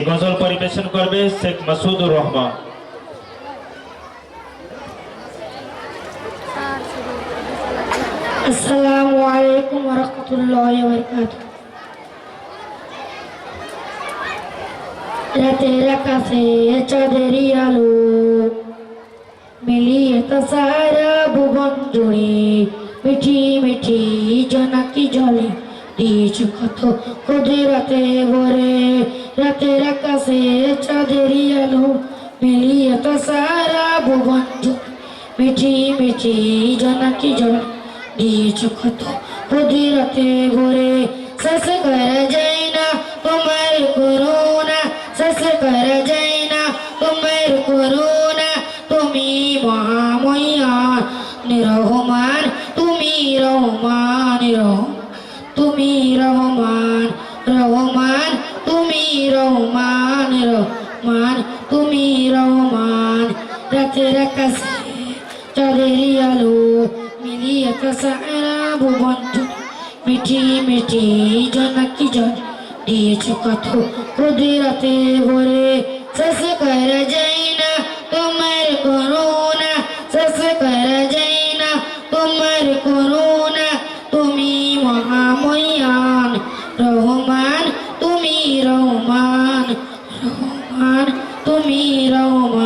গজল পরিবেশন করবে শেখ মাসুদুর রহমান। আসসালামু আলাইকুম ওয়া রাহমাতুল্লাহি ওয়া বারাকাতুহু। রাতের আকাশে চাঁদেরই আলো মিলিয়ে তা সারা ভুবন জুড়ে মিঠি মিঠি জোনাকি জলে দিয়েছে কত ক্ষুদে রাতে ভরে। রাতের আকাশে চাঁদেরই আলো মিলিয়ে তা সারা ভুবন জুড়ে মিঠি মিঠি জোনাকি জলে দিয়েছে কত ক্ষুদে রাতে ভরে। শেষ করা যায় না তোমার করুণা, শেষ করা যায় না তোমার করুণা। তুমি মহাময়ান রহমান, তুমি রহমান তুমি রহমান রহমান, তুমি রহমান রহমান, তুমি রহমান। রাতের আকাশে চাঁদেরই আলো মিলিয়ে তা সারা ভুবন জুড়ে মিঠি মিঠি জোনাকি জল দিয়েছে কত ক্ষুদে রাতে ভরে। শেষ করা যায় না তোমার করুণা, শেষ করা যায় না তোমার করুণা। তুমি মহাময়ান রহমান, তুমি রহমান রহমান, তুমি রহমান।